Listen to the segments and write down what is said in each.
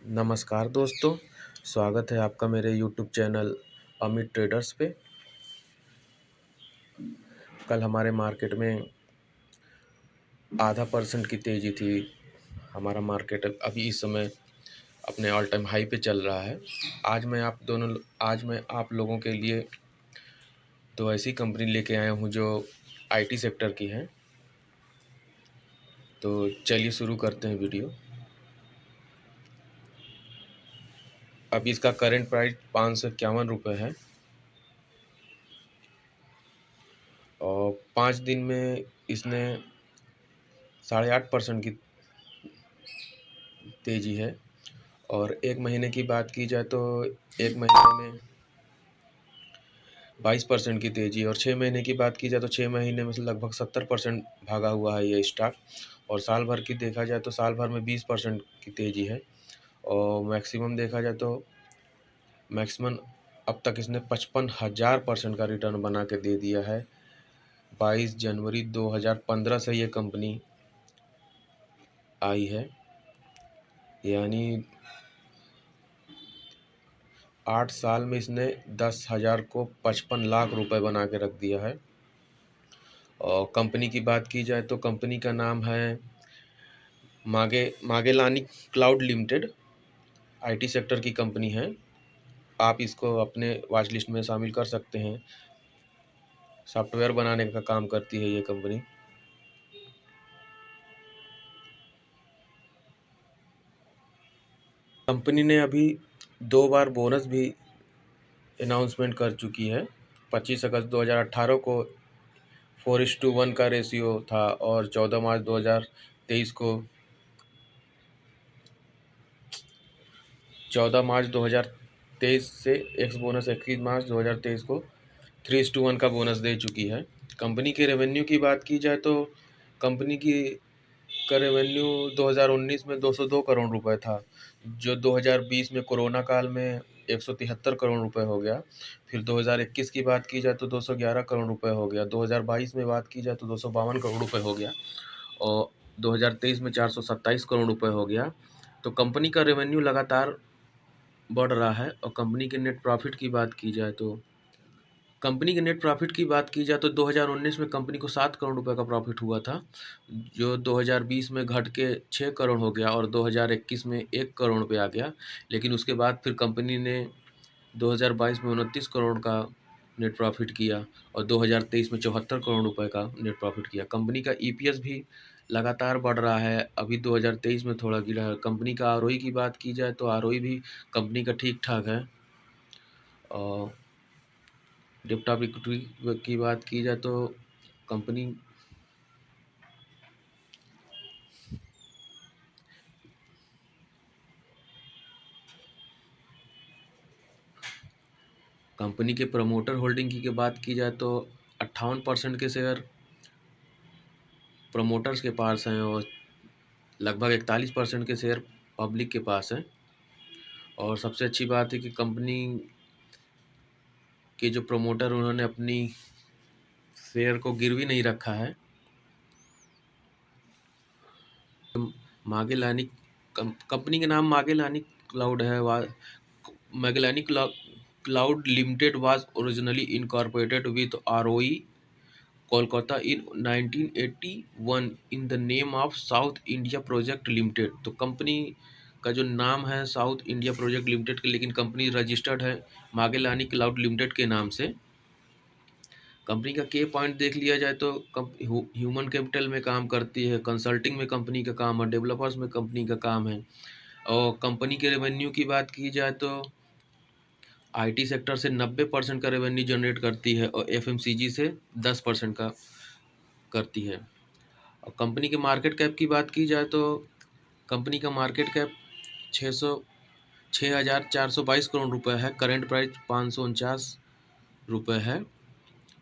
नमस्कार दोस्तों, स्वागत है आपका मेरे यूट्यूब चैनल अमित ट्रेडर्स पे। कल हमारे मार्केट में आधा परसेंट की तेज़ी थी। हमारा मार्केट अभी इस समय अपने ऑल टाइम हाई पे चल रहा है। आज मैं आप लोगों के लिए दो ऐसी कंपनी लेके आया हूँ जो आईटी सेक्टर की हैं। तो चलिए शुरू करते हैं वीडियो। अभी इसका करंट प्राइस 551 रुपये है और 5 दिन में इसने 8.5% की तेज़ी है। और एक महीने की बात की जाए तो एक महीने में 22% की तेज़ी, और 6 महीने की बात की जाए तो 6 महीने में से लगभग 70% भागा हुआ है ये स्टॉक। और साल भर की देखा जाए तो साल भर में 20% की तेज़ी है। और मैक्सिमम देखा जाए तो मैक्सिमम अब तक इसने 55,000% का रिटर्न बना के दे दिया है। 22 जनवरी 2015 से ये कंपनी आई है, यानी 8 साल में इसने 10,000 को 55 लाख रुपए बना के रख दिया है। और कंपनी की बात की जाए तो कंपनी का नाम है Magellanic Cloud limited. IT sector की कंपनी है। आप इसको अपने वॉच लिस्ट में शामिल कर सकते हैं। सॉफ्टवेयर बनाने का काम करती है ये कंपनी। कंपनी ने अभी 2 बार बोनस भी अनाउंसमेंट कर चुकी है। 25 अगस्त 2018 को 4:1 का रेशियो था और 14 मार्च 2023 को 14 मार्च 2023 से एक्स बोनस 21 मार्च 2023 को 3:1 का बोनस दे चुकी है। कंपनी के रेवेन्यू की बात की जाए तो कंपनी की का रेवेन्यू 2019 में 202 करोड़ रुपए था, जो 2020 में कोरोना काल में 173 करोड़ रुपए हो गया। फिर 2021 की बात की जाए तो 211 करोड़ रुपए हो गया। 2022 में बात की जाए तो 252 करोड़ रुपए हो गया और 2023 में 427 करोड़ रुपए हो गया। तो कंपनी का रेवेन्यू लगातार बढ़ रहा है। और कंपनी के नेट प्रॉफिट की बात की जाए तो 2019 में कंपनी को 7 करोड़ रुपए का प्रॉफिट हुआ था, जो 2020 में घट के 6 करोड़ हो गया और 2021 में 1 करोड़ पे आ गया। लेकिन उसके बाद फिर कंपनी ने 2022 में 29 करोड़ का नेट प्रॉफिट किया और 2023 में 74 करोड़ रुपए का नेट प्रॉफिट किया। कंपनी का ईपीएस भी लगातार बढ़ रहा है। अभी 2023 में थोड़ा गिरा है। कंपनी का आरओई की बात की जाए तो आरओई भी कंपनी का ठीक ठाक है। और डेब्ट ऑफ इक्विटी की बात की जाए तो कंपनी कंपनी के प्रमोटर होल्डिंग की बात की जाए तो 58% के शेयर प्रमोटर्स के पास हैं और लगभग 41% के शेयर पब्लिक के पास हैं। और सबसे अच्छी बात है कि कंपनी के जो प्रमोटर उन्होंने अपनी शेयर को गिरवी नहीं रखा है। मागेलानी कंपनी का नाम मागेलानी क्लाउड है। Magellanic Cloud Limited was originally incorporated with ROE Kolkata in 1981 in the name of South India Project Limited. तो कंपनी का जो नाम है साउथ इंडिया प्रोजेक्ट लिमिटेड के, लेकिन कंपनी रजिस्टर्ड है मागेलानी क्लाउड लिमिटेड के नाम से। कंपनी का के पॉइंट देख लिया जाए तो ह्यूमन कैपिटल में काम करती है, कंसल्टिंग में कंपनी का काम है, डेवलपर्स में कंपनी का काम है। और कंपनी के रेवेन्यू की बात की जाए तो आईटी सेक्टर से 90% का रेवेन्यू जनरेट करती है और एफएमसीजी से 10% का करती है। और कंपनी के मार्केट कैप की बात की जाए तो कंपनी का मार्केट कैप 6,422 करोड़ रुपए है। करंट प्राइस 549 रुपये है।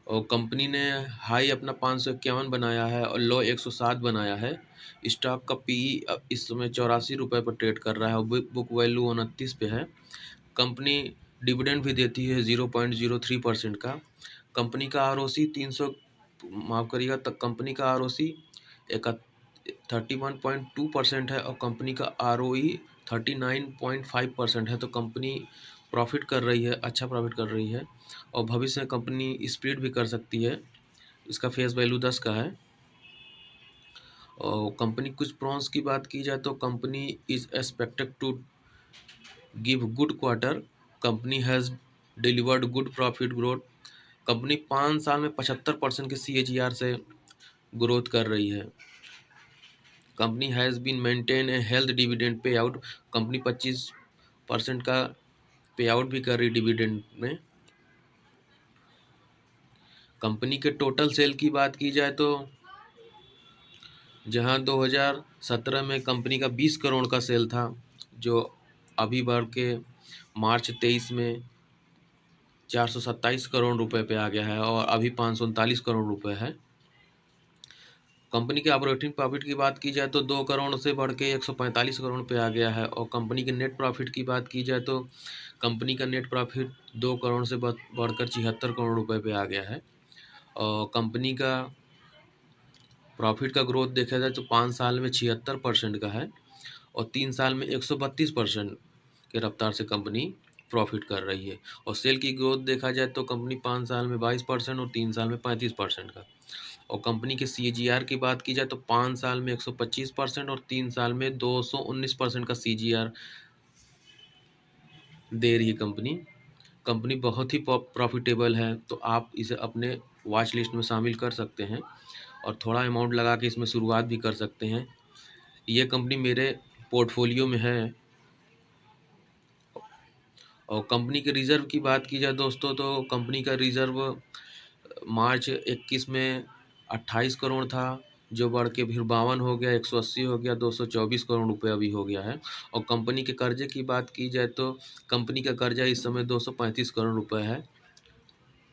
और कंपनी ने हाई अपना 551 बनाया है और लो 107 बनाया है। स्टॉक का पीई इस समय 84 रुपये पर ट्रेड कर रहा है और बुक वैल्यू 29 पे है। कंपनी डिविडेंड भी देती है 0.03% का। कंपनी का आरओसी 300 माफ़ करिएगा, तक कंपनी का आरओसी 31.2% है और कंपनी का ROE 39.5% है। तो कंपनी प्रॉफिट कर रही है, अच्छा प्रॉफिट कर रही है और भविष्य में कंपनी स्प्लिट भी कर सकती है। इसका फेस वैल्यू 10 का है। और कंपनी कुछ प्रॉन्स की बात की जाए तो company is expected to give good quarter, company has delivered good profit growth. Company 5 साल में 75% के CAGR से ग्रोथ कर रही है। Company has been maintain a health dividend pay out, company 25% का पे आउट भी कर रही डिविडेंड में। कंपनी के टोटल सेल की बात की जाए तो जहां 2017 में कंपनी का 20 करोड़ का सेल था, जो अभी बढ़ के मार्च 23 में 427 करोड़ रुपए पे आ गया है और अभी 539 करोड़ रुपए है। कंपनी के ऑपरेटिंग प्रॉफिट की बात की जाए तो 2 करोड़ से बढ़ के 145 करोड़ पे आ गया है। और कंपनी के नेट प्रॉफिट की बात की जाए तो कंपनी का नेट प्रॉफिट 2 करोड़ से बढ़कर 76 करोड़ रुपए पे आ गया है। और कंपनी का प्रॉफिट का ग्रोथ देखा जाए तो 5 साल में 76% का है और 3 साल में 132% के रफ्तार से कंपनी प्रॉफिट कर रही है। और सेल की ग्रोथ देखा जाए तो कंपनी 5 साल में 22% और 3 साल में 35% का। और कंपनी के CAGR की बात की जाए तो 5 साल में 125% और 3 साल में 219% का CAGR दे रही है कंपनी। कंपनी बहुत ही प्रॉफिटेबल है, तो आप इसे अपने वॉच लिस्ट में शामिल कर सकते हैं और थोड़ा अमाउंट लगा के इसमें शुरुआत भी कर सकते हैं। ये कंपनी मेरे पोर्टफोलियो में है। और कंपनी के रिज़र्व की बात की जाए दोस्तों तो कंपनी का रिज़र्व मार्च 21 में 28 करोड़ था, जो बढ़ के फिर 52 हो गया, 180 हो गया, 224 करोड़ रुपए अभी हो गया है। और कंपनी के कर्जे की बात की जाए तो कंपनी का कर्जा इस समय 235 करोड़ रुपए है,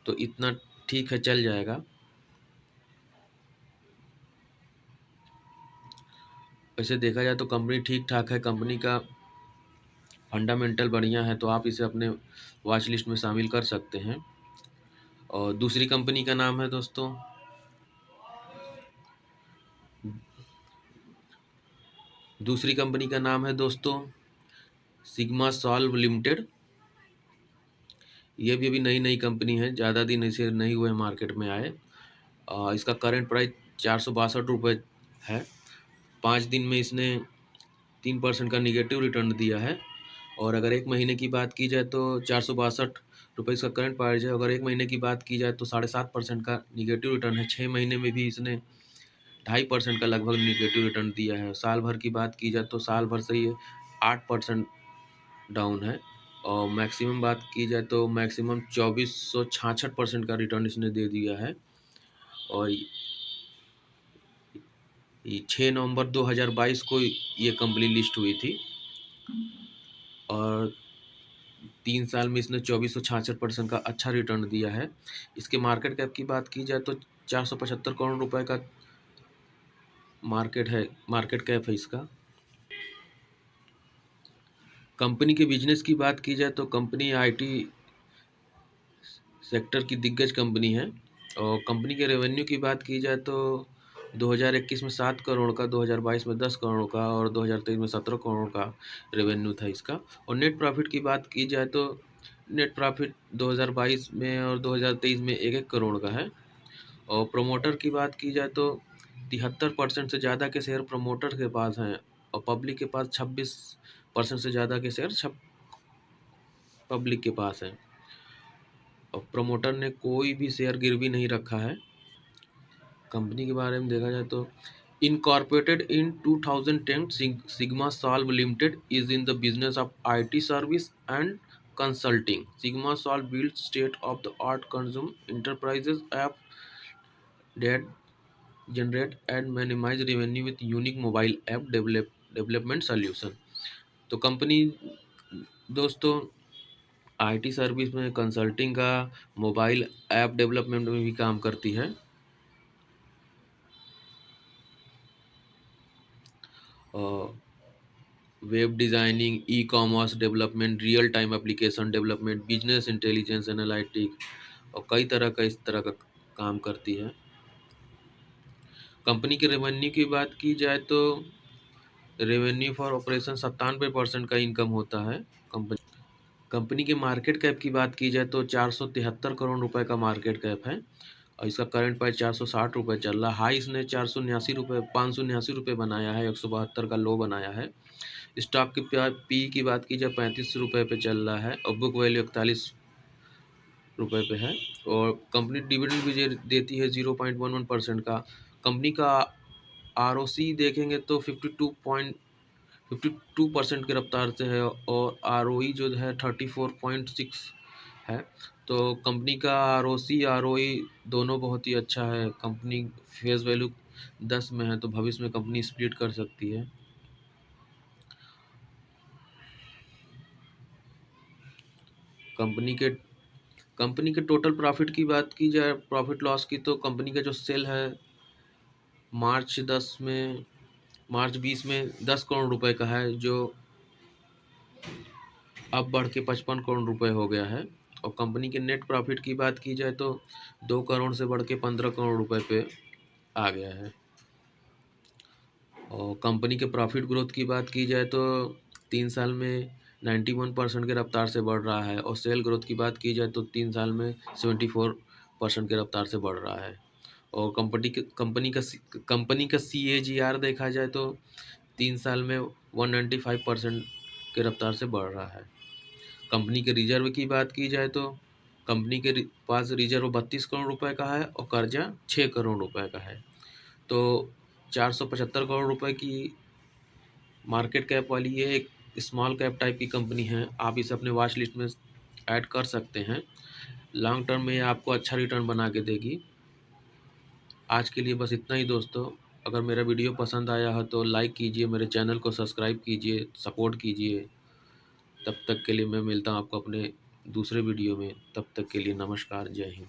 तो इतना ठीक है, चल जाएगा। वैसे देखा जाए तो कंपनी ठीक ठाक है, कंपनी का फंडामेंटल बढ़िया है, तो आप इसे अपने वॉच लिस्ट में शामिल कर सकते हैं। और दूसरी कंपनी का नाम है दोस्तों, दूसरी कंपनी का नाम है दोस्तों सिग्मा सॉल्व लिमिटेड। ये भी अभी नई नई कंपनी है, ज़्यादा दिन इसे नहीं हुए मार्केट में आए। इसका करंट प्राइस 462 रुपये है। 5 दिन में इसने 3% का निगेटिव रिटर्न दिया है। और अगर एक महीने की बात की जाए तो 462 रुपये इसका करंट प्राइस है। अगर एक महीने की बात की जाए तो 7.5% का निगेटिव रिटर्न है। 6 महीने में भी इसने 2.5% का लगभग निगेटिव रिटर्न दिया है। साल भर की बात की जाए तो साल भर से ये 8% डाउन है। और मैक्सिमम बात की जाए तो मैक्सिमम 2466% का रिटर्न इसने दे दिया है। और ये 6 नवंबर 2022 को ये कंपनी लिस्ट हुई थी और 3 साल में इसने 2466% का अच्छा रिटर्न दिया है। इसके मार्केट कैप की बात की जाए तो 475 करोड़ रुपए का मार्केट कैप है इसका। कंपनी के बिजनेस की बात की जाए तो कंपनी IT सेक्टर की दिग्गज कंपनी है। और कंपनी के रेवेन्यू की बात की जाए तो 2021 में 7 करोड़ का, 2022 में 10 करोड़ का और 2023 में 17 करोड़ का रेवेन्यू था इसका। और नेट प्रॉफिट की बात की जाए तो नेट प्रॉफिट 2022 में और 2023 में 1-1 करोड़ का है। और प्रोमोटर की बात की जाए तो 73% से ज़्यादा के शेयर प्रोमोटर के पास हैं और पब्लिक के पास 26% से ज़्यादा के शेयर पब्लिक के पास हैं। और प्रमोटर ने कोई भी शेयर गिरवी नहीं रखा है। कंपनी के बारे में देखा जाए तो incorporated in 2010, Sigma Solve Limited is in the business of IT service and consulting. Sigma Solve build state of the art consumer enterprises app that generate and minimize revenue with unique mobile app development solution. तो company दोस्तों IT service में, consulting का, mobile app development में भी काम करती है। Web designing, e-commerce development, real time application development, business intelligence analytic और कई तरह का इस तरह का काम करती है। कंपनी के रेवेन्यू की बात की जाए तो रेवेन्यू फॉर ऑपरेशन 97% का इनकम होता है। कंपनी कंपनी के मार्केट कैप की बात की जाए तो 473 करोड़ रुपए का मार्केट कैप है और इसका करंट प्राइस 460 रुपये चल रहा है। हाई इसने 579 रुपये बनाया है, 172 का लो बनाया है। स्टॉक की पी की बात की जाए 35 रुपये पे चल रहा है और बुक वैल्यू 41 रुपये पे है। और कंपनी डिविडेंड भी देती है 0.11% का। कंपनी का ROC देखेंगे तो 52% की रफ्तार से है और ROE जो है 34.6 है। तो कंपनी का ROC ROE दोनों बहुत ही अच्छा है। कंपनी फेस वैल्यू 10 में है तो भविष्य में कंपनी स्प्लिट कर सकती है। कंपनी के कंपनी के टोटल प्रॉफिट की बात की जाए, प्रॉफिट लॉस की, तो कंपनी का जो सेल है मार्च 20 में 10 करोड़ रुपए का है, जो अब बढ़ के 55 करोड़ रुपए हो गया है। और कंपनी के नेट प्रॉफिट की बात की जाए तो 2 करोड़ से बढ़ के 15 करोड़ रुपए पे आ गया है। और कंपनी के प्रॉफिट ग्रोथ की बात की जाए तो 3 साल में 91% के रफ्तार से बढ़ रहा है और सेल ग्रोथ की बात की जाए तो 3 साल में 74% के रफ्तार से बढ़ रहा है। और कंपनी का CAGR देखा जाए तो 3 साल में 195% के रफ्तार से बढ़ रहा है। कंपनी के रिजर्व की बात की जाए तो कंपनी के पास रिजर्व 32 करोड़ रुपए का है और कर्जा 6 करोड़ रुपए का है। तो 475 करोड़ रुपए की मार्केट कैप वाली ये एक स्मॉल कैप टाइप की कंपनी है। आप इसे अपने वॉच लिस्ट में ऐड कर सकते हैं। लॉन्ग टर्म में ये आपको अच्छा रिटर्न बना के देगी। आज के लिए बस इतना ही दोस्तों। अगर मेरा वीडियो पसंद आया है तो लाइक कीजिए, मेरे चैनल को सब्सक्राइब कीजिए, सपोर्ट कीजिए। तब तक के लिए मैं मिलता हूँ आपको अपने दूसरे वीडियो में। तब तक के लिए नमस्कार, जय हिंद।